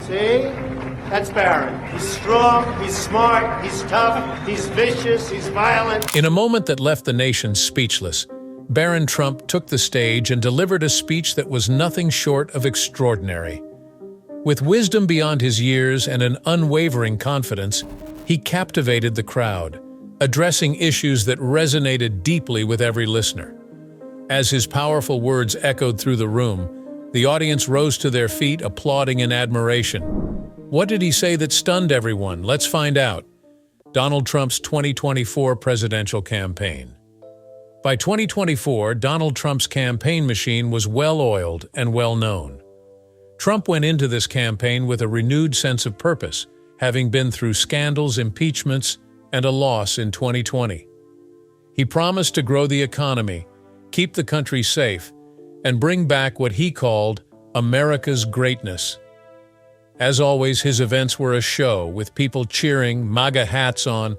See? That's Barron. He's strong, he's smart, he's tough, he's vicious, he's violent. In a moment that left the nation speechless, Barron Trump took the stage and delivered a speech that was nothing short of extraordinary. With wisdom beyond his years and an unwavering confidence, he captivated the crowd, addressing issues that resonated deeply with every listener. As his powerful words echoed through the room, the audience rose to their feet, applauding in admiration. What did he say that stunned everyone? Let's find out. Donald Trump's 2024 presidential campaign. By 2024, Donald Trump's campaign machine was well-oiled and well-known. Trump went into this campaign with a renewed sense of purpose, having been through scandals, impeachments, and a loss in 2020. He promised to grow the economy, keep the country safe, and bring back what he called America's greatness. As always, his events were a show, with people cheering, MAGA hats on,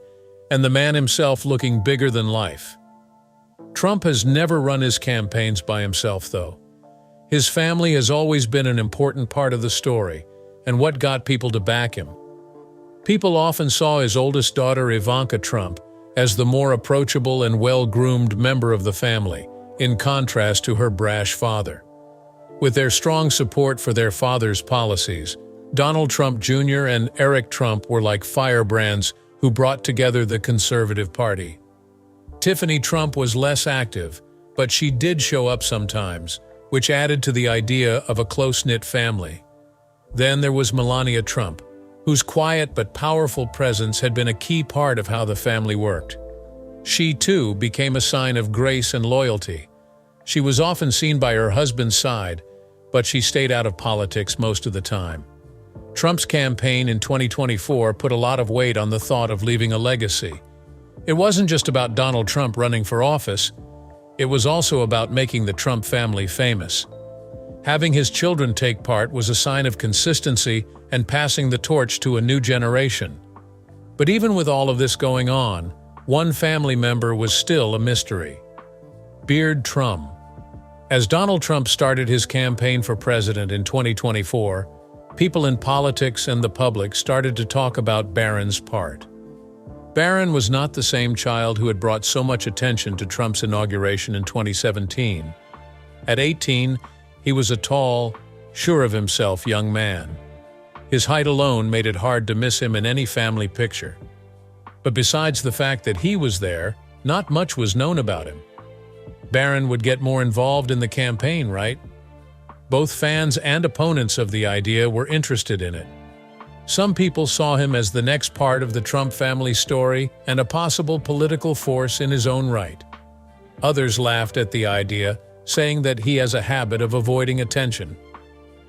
and the man himself looking bigger than life. Trump has never run his campaigns by himself, though. His family has always been an important part of the story, and what got people to back him. People often saw his oldest daughter, Ivanka Trump, as the more approachable and well-groomed member of the family, in contrast to her brash father. With their strong support for their father's policies, Donald Trump Jr. and Eric Trump were like firebrands who brought together the conservative party. Tiffany Trump was less active, but she did show up sometimes, which added to the idea of a close-knit family. Then there was Melania Trump, whose quiet but powerful presence had been a key part of how the family worked. She, too, became a sign of grace and loyalty. She was often seen by her husband's side, but she stayed out of politics most of the time. Trump's campaign in 2024 put a lot of weight on the thought of leaving a legacy. It wasn't just about Donald Trump running for office, it was also about making the Trump family famous. Having his children take part was a sign of consistency and passing the torch to a new generation. But even with all of this going on, one family member was still a mystery: Beard Trump. As Donald Trump started his campaign for president in 2024, people in politics and the public started to talk about Barron's part. Barron was not the same child who had brought so much attention to Trump's inauguration in 2017. At 18, he was a tall, sure-of-himself young man. His height alone made it hard to miss him in any family picture. But besides the fact that he was there, not much was known about him. Barron would get more involved in the campaign, right? Both fans and opponents of the idea were interested in it. Some people saw him as the next part of the Trump family story and a possible political force in his own right. Others laughed at the idea, saying that he has a habit of avoiding attention.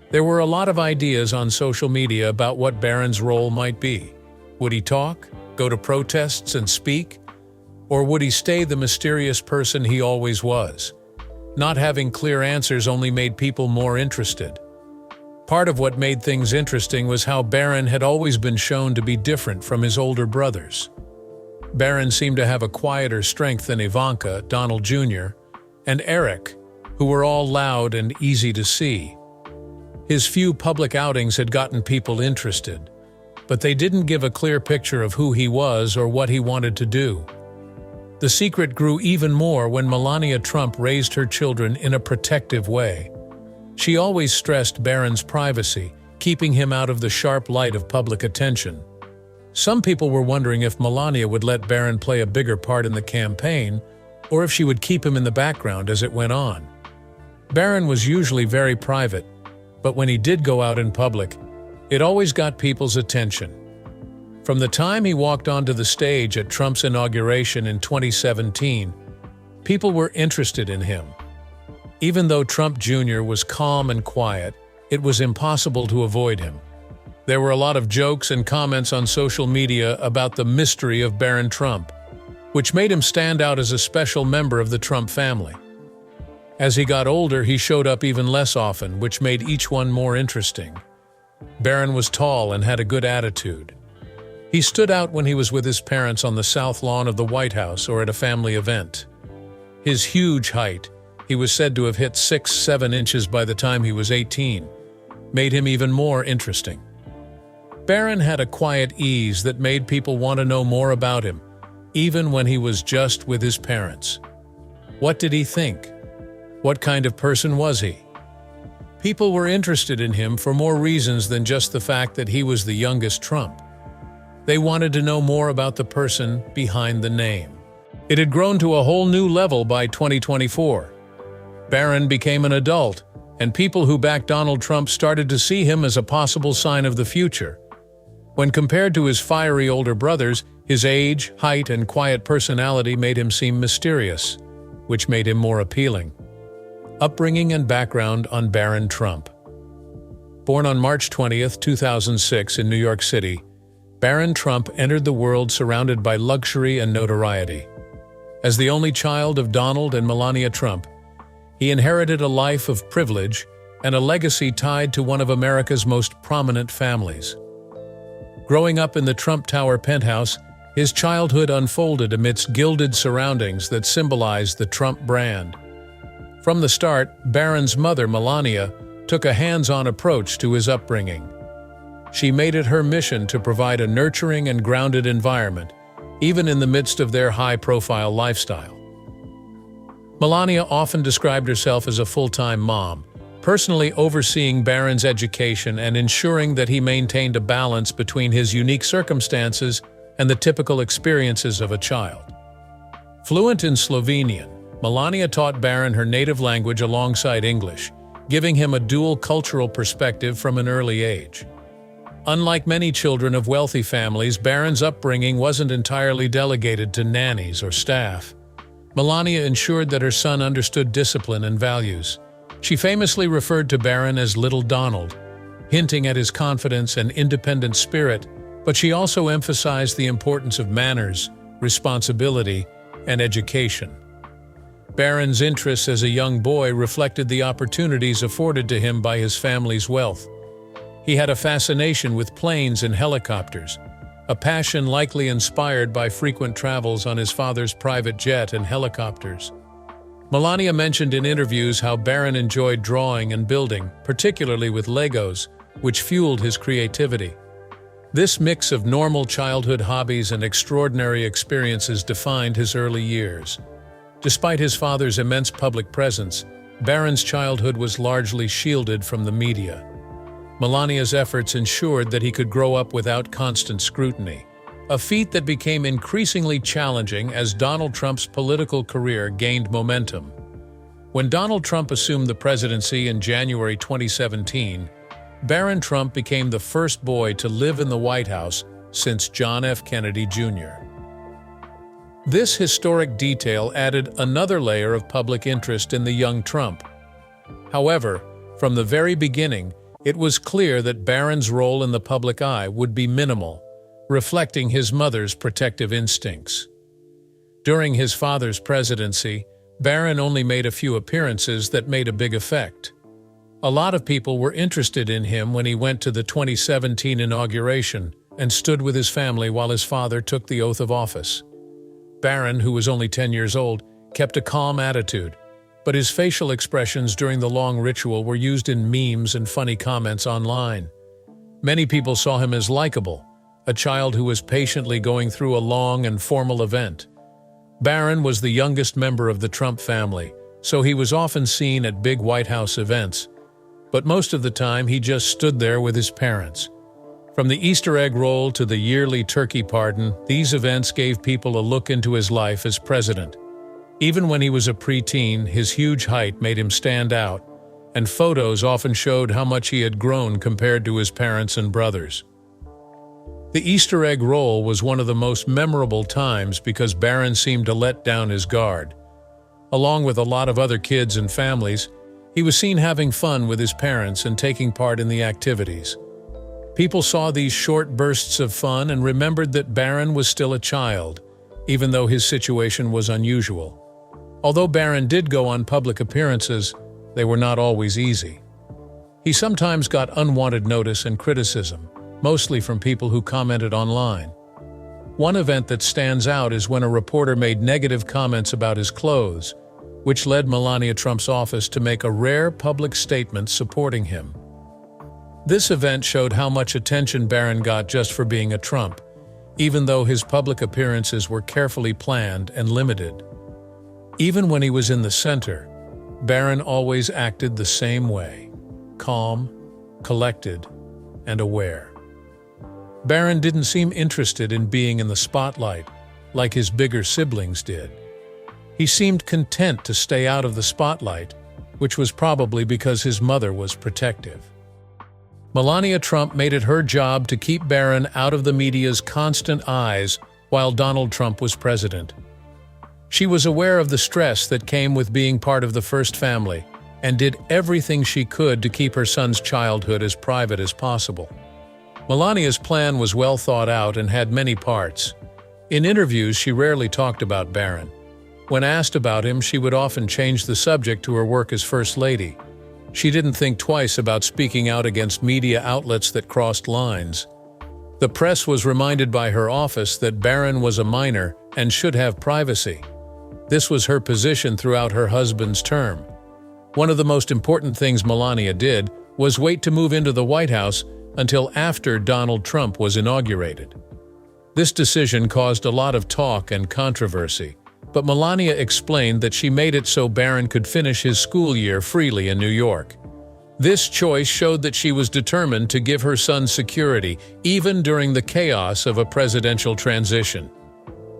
There were a lot of ideas on social media about what Barron's role might be. Would he talk, go to protests and speak? Or would he stay the mysterious person he always was? Not having clear answers only made people more interested. Part of what made things interesting was how Barron had always been shown to be different from his older brothers. Barron seemed to have a quieter strength than Ivanka, Donald Jr., and Eric, who were all loud and easy to see. His few public outings had gotten people interested, but they didn't give a clear picture of who he was or what he wanted to do. The secret grew even more when Melania Trump raised her children in a protective way. She always stressed Barron's privacy, keeping him out of the sharp light of public attention. Some people were wondering if Melania would let Barron play a bigger part in the campaign, or if she would keep him in the background as it went on. Barron was usually very private, but when he did go out in public, it always got people's attention. From the time he walked onto the stage at Trump's inauguration in 2017, people were interested in him. Even though Trump Jr. was calm and quiet, it was impossible to avoid him. There were a lot of jokes and comments on social media about the mystery of Barron Trump, which made him stand out as a special member of the Trump family. As he got older, he showed up even less often, which made each one more interesting. Barron was tall and had a good attitude. He stood out when he was with his parents on the south lawn of the White House or at a family event. His huge height, he was said to have hit 6-7 inches by the time he was 18, made him even more interesting. Barron had a quiet ease that made people want to know more about him, even when he was just with his parents. What did he think? What kind of person was he? People were interested in him for more reasons than just the fact that he was the youngest Trump. They wanted to know more about the person behind the name. It had grown to a whole new level by 2024. Barron became an adult, and people who backed Donald Trump started to see him as a possible sign of the future. When compared to his fiery older brothers, his age, height, and quiet personality made him seem mysterious, which made him more appealing. Upbringing and background on Barron Trump. Born on March 20, 2006 in New York City, Barron Trump entered the world surrounded by luxury and notoriety. As the only child of Donald and Melania Trump, he inherited a life of privilege and a legacy tied to one of America's most prominent families. Growing up in the Trump Tower penthouse, his childhood unfolded amidst gilded surroundings that symbolized the Trump brand. From the start, Barron's mother, Melania, took a hands-on approach to his upbringing. She made it her mission to provide a nurturing and grounded environment, even in the midst of their high-profile lifestyle. Melania often described herself as a full-time mom, personally overseeing Barron's education and ensuring that he maintained a balance between his unique circumstances and the typical experiences of a child. Fluent in Slovenian, Melania taught Barron her native language alongside English, giving him a dual cultural perspective from an early age. Unlike many children of wealthy families, Barron's upbringing wasn't entirely delegated to nannies or staff. Melania ensured that her son understood discipline and values. She famously referred to Barron as Little Donald, hinting at his confidence and independent spirit, but she also emphasized the importance of manners, responsibility, and education. Barron's interests as a young boy reflected the opportunities afforded to him by his family's wealth. He had a fascination with planes and helicopters, a passion likely inspired by frequent travels on his father's private jet and helicopters. Melania mentioned in interviews how Barron enjoyed drawing and building, particularly with Legos, which fueled his creativity. This mix of normal childhood hobbies and extraordinary experiences defined his early years. Despite his father's immense public presence, Barron's childhood was largely shielded from the media. Melania's efforts ensured that he could grow up without constant scrutiny, a feat that became increasingly challenging as Donald Trump's political career gained momentum. When Donald Trump assumed the presidency in January 2017, Barron Trump became the first boy to live in the White House since John F. Kennedy Jr. This historic detail added another layer of public interest in the young Trump. However, from the very beginning, it was clear that Barron's role in the public eye would be minimal, reflecting his mother's protective instincts. During his father's presidency, Barron only made a few appearances that made a big effect. A lot of people were interested in him when he went to the 2017 inauguration and stood with his family while his father took the oath of office. Barron, who was only 10 years old, kept a calm attitude, but his facial expressions during the long ritual were used in memes and funny comments online. Many people saw him as likable, a child who was patiently going through a long and formal event. Barron was the youngest member of the Trump family, so he was often seen at big White House events, but most of the time he just stood there with his parents. From the Easter egg roll to the yearly turkey pardon, these events gave people a look into his life as president. Even when he was a preteen, his huge height made him stand out, and photos often showed how much he had grown compared to his parents and brothers. The Easter egg roll was one of the most memorable times because Barron seemed to let down his guard. Along with a lot of other kids and families, he was seen having fun with his parents and taking part in the activities. People saw these short bursts of fun and remembered that Barron was still a child, even though his situation was unusual. Although Barron did go on public appearances, they were not always easy. He sometimes got unwanted notice and criticism, mostly from people who commented online. One event that stands out is when a reporter made negative comments about his clothes, which led Melania Trump's office to make a rare public statement supporting him. This event showed how much attention Barron got just for being a Trump, even though his public appearances were carefully planned and limited. Even when he was in the center, Barron always acted the same way: calm, collected, and aware. Barron didn't seem interested in being in the spotlight like his bigger siblings did. He seemed content to stay out of the spotlight, which was probably because his mother was protective. Melania Trump made it her job to keep Barron out of the media's constant eyes while Donald Trump was president. She was aware of the stress that came with being part of the first family and did everything she could to keep her son's childhood as private as possible. Melania's plan was well thought out and had many parts. In interviews, she rarely talked about Barron. When asked about him, she would often change the subject to her work as First Lady. She didn't think twice about speaking out against media outlets that crossed lines. The press was reminded by her office that Barron was a minor and should have privacy. This was her position throughout her husband's term. One of the most important things Melania did was wait to move into the White House until after Donald Trump was inaugurated. This decision caused a lot of talk and controversy, but Melania explained that she made it so Barron could finish his school year freely in New York. This choice showed that she was determined to give her son security, even during the chaos of a presidential transition.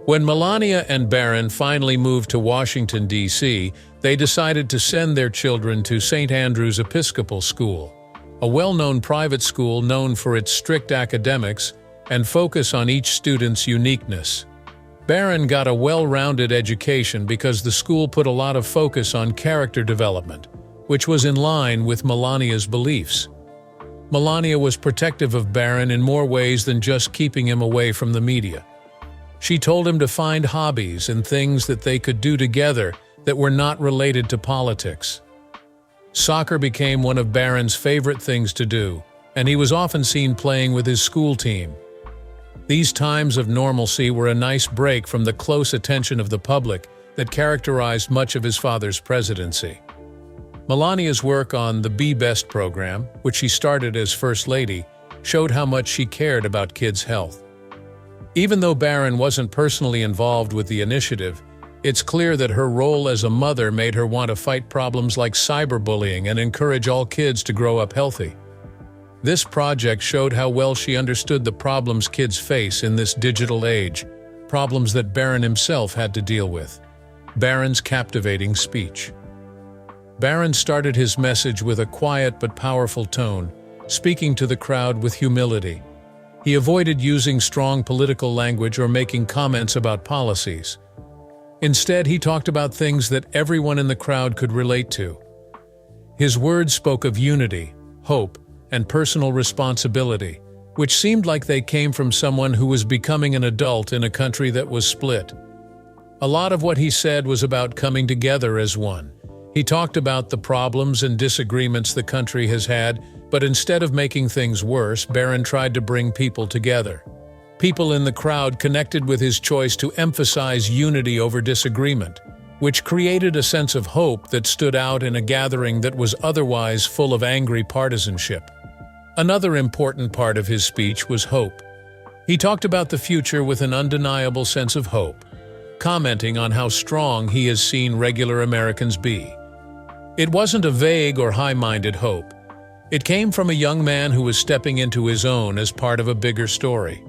When Melania and Barron finally moved to Washington, D.C., they decided to send their children to St. Andrew's Episcopal School, a well-known private school known for its strict academics and focus on each student's uniqueness. Barron got a well-rounded education because the school put a lot of focus on character development, which was in line with Melania's beliefs. Melania was protective of Barron in more ways than just keeping him away from the media. She told him to find hobbies and things that they could do together that were not related to politics. Soccer became one of Barron's favorite things to do, and he was often seen playing with his school team. These times of normalcy were a nice break from the close attention of the public that characterized much of his father's presidency. Melania's work on the Be Best program, which she started as First Lady, showed how much she cared about kids' health. Even though Barron wasn't personally involved with the initiative, it's clear that her role as a mother made her want to fight problems like cyberbullying and encourage all kids to grow up healthy. This project showed how well she understood the problems kids face in this digital age, problems that Barron himself had to deal with. Barron's captivating speech. Barron started his message with a quiet but powerful tone, speaking to the crowd with humility. He avoided using strong political language or making comments about policies. Instead, he talked about things that everyone in the crowd could relate to. His words spoke of unity, hope, and personal responsibility, which seemed like they came from someone who was becoming an adult in a country that was split. A lot of what he said was about coming together as one. He talked about the problems and disagreements the country has had, but instead of making things worse, Barron tried to bring people together. People in the crowd connected with his choice to emphasize unity over disagreement, which created a sense of hope that stood out in a gathering that was otherwise full of angry partisanship. Another important part of his speech was hope. He talked about the future with an undeniable sense of hope, commenting on how strong he has seen regular Americans be. It wasn't a vague or high-minded hope. It came from a young man who was stepping into his own as part of a bigger story.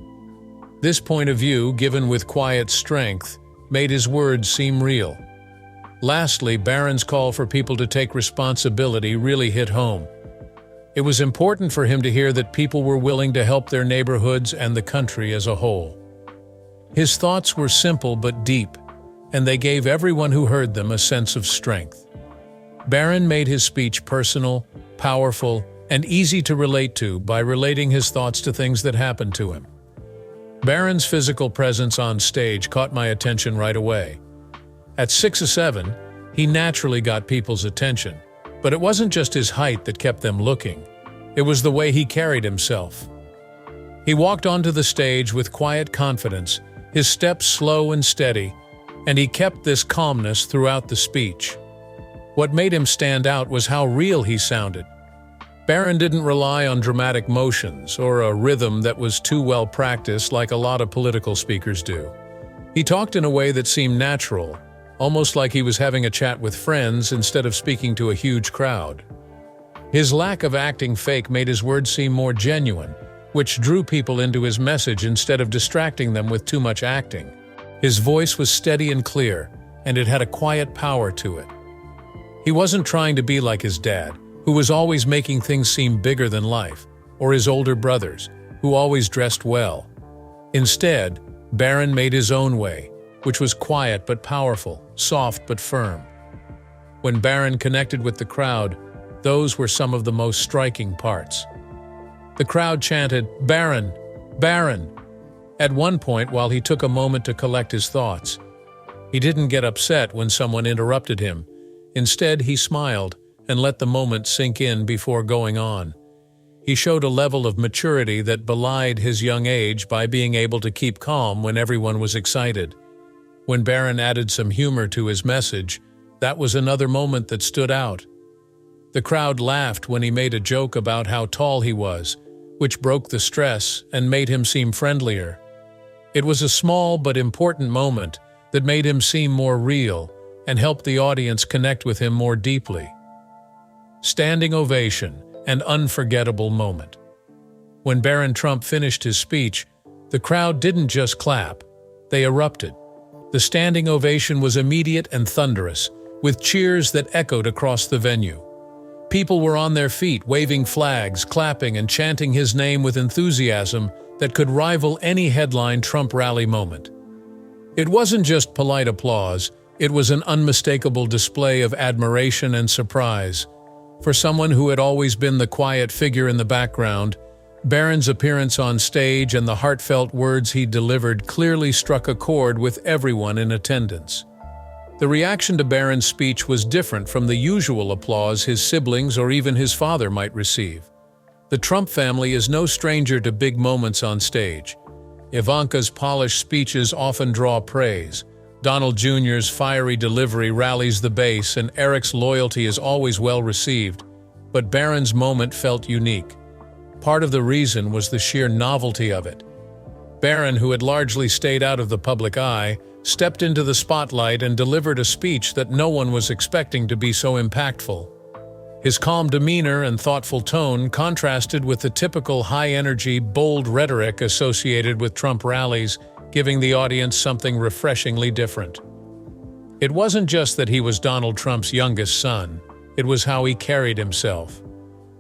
This point of view, given with quiet strength, made his words seem real. Lastly, Barron's call for people to take responsibility really hit home. It was important for him to hear that people were willing to help their neighborhoods and the country as a whole. His thoughts were simple but deep, and they gave everyone who heard them a sense of strength. Barron made his speech personal, powerful, and easy to relate to by relating his thoughts to things that happened to him. Barron's physical presence on stage caught my attention right away. At 6'7", he naturally got people's attention, but it wasn't just his height that kept them looking. It was the way he carried himself. He walked onto the stage with quiet confidence, his steps slow and steady, and he kept this calmness throughout the speech. What made him stand out was how real he sounded. Barron didn't rely on dramatic motions or a rhythm that was too well practiced like a lot of political speakers do. He talked in a way that seemed natural, almost like he was having a chat with friends instead of speaking to a huge crowd. His lack of acting fake made his words seem more genuine, which drew people into his message instead of distracting them with too much acting. His voice was steady and clear, and it had a quiet power to it. He wasn't trying to be like his dad, who was always making things seem bigger than life, or his older brothers, who always dressed well. Instead, Barron made his own way, which was quiet but powerful, soft but firm. When Barron connected with the crowd, those were some of the most striking parts. The crowd chanted, "Barron! Barron!" at one point while he took a moment to collect his thoughts. He didn't get upset when someone interrupted him. Instead, he smiled and let the moment sink in before going on. He showed a level of maturity that belied his young age by being able to keep calm when everyone was excited. When Barron added some humor to his message, that was another moment that stood out. The crowd laughed when he made a joke about how tall he was, which broke the stress and made him seem friendlier. It was a small but important moment that made him seem more real and helped the audience connect with him more deeply. Standing ovation, an unforgettable moment. When Barron Trump finished his speech, the crowd didn't just clap, they erupted. The standing ovation was immediate and thunderous, with cheers that echoed across the venue. People were on their feet, waving flags, clapping, and chanting his name with enthusiasm that could rival any headline Trump rally moment. It wasn't just polite applause, it was an unmistakable display of admiration and surprise. For someone who had always been the quiet figure in the background, Barron's appearance on stage and the heartfelt words he delivered clearly struck a chord with everyone in attendance. The reaction to Barron's speech was different from the usual applause his siblings or even his father might receive. The Trump family is no stranger to big moments on stage. Ivanka's polished speeches often draw praise. Donald Jr.'s fiery delivery rallies the base, and Eric's loyalty is always well received. But Barron's moment felt unique. Part of the reason was the sheer novelty of it. Barron, who had largely stayed out of the public eye, stepped into the spotlight and delivered a speech that no one was expecting to be so impactful. His calm demeanor and thoughtful tone contrasted with the typical high-energy, bold rhetoric associated with Trump rallies, giving the audience something refreshingly different. It wasn't just that he was Donald Trump's youngest son, it was how he carried himself.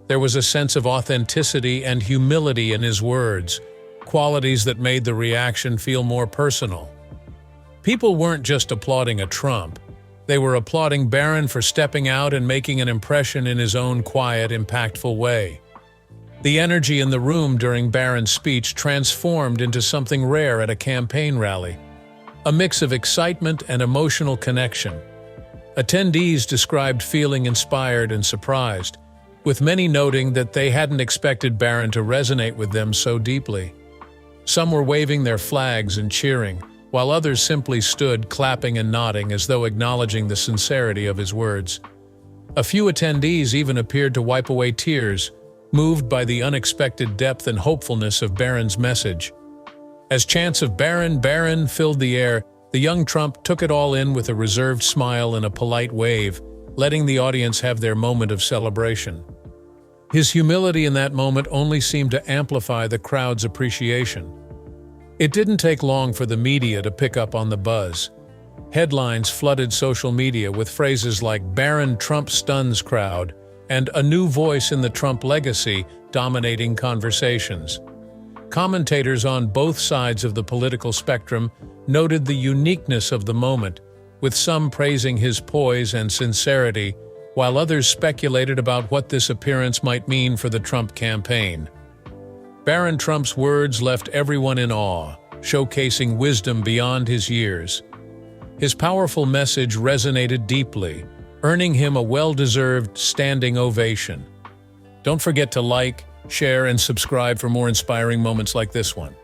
There was a sense of authenticity and humility in his words, qualities that made the reaction feel more personal. People weren't just applauding a Trump, they were applauding Barron for stepping out and making an impression in his own quiet, impactful way. The energy in the room during Barron's speech transformed into something rare at a campaign rally, a mix of excitement and emotional connection. Attendees described feeling inspired and surprised, with many noting that they hadn't expected Barron to resonate with them so deeply. Some were waving their flags and cheering, while others simply stood clapping and nodding as though acknowledging the sincerity of his words. A few attendees even appeared to wipe away tears, moved by the unexpected depth and hopefulness of Barron's message. As chants of "Barron, Barron" filled the air, the young Trump took it all in with a reserved smile and a polite wave, letting the audience have their moment of celebration. His humility in that moment only seemed to amplify the crowd's appreciation. It didn't take long for the media to pick up on the buzz. Headlines flooded social media with phrases like "Barron Trump stuns crowd" and "a new voice in the Trump legacy" dominating conversations. Commentators on both sides of the political spectrum noted the uniqueness of the moment, with some praising his poise and sincerity, while others speculated about what this appearance might mean for the Trump campaign. Barron Trump's words left everyone in awe, showcasing wisdom beyond his years. His powerful message resonated deeply, earning him a well-deserved standing ovation. Don't forget to like, share, and subscribe for more inspiring moments like this one.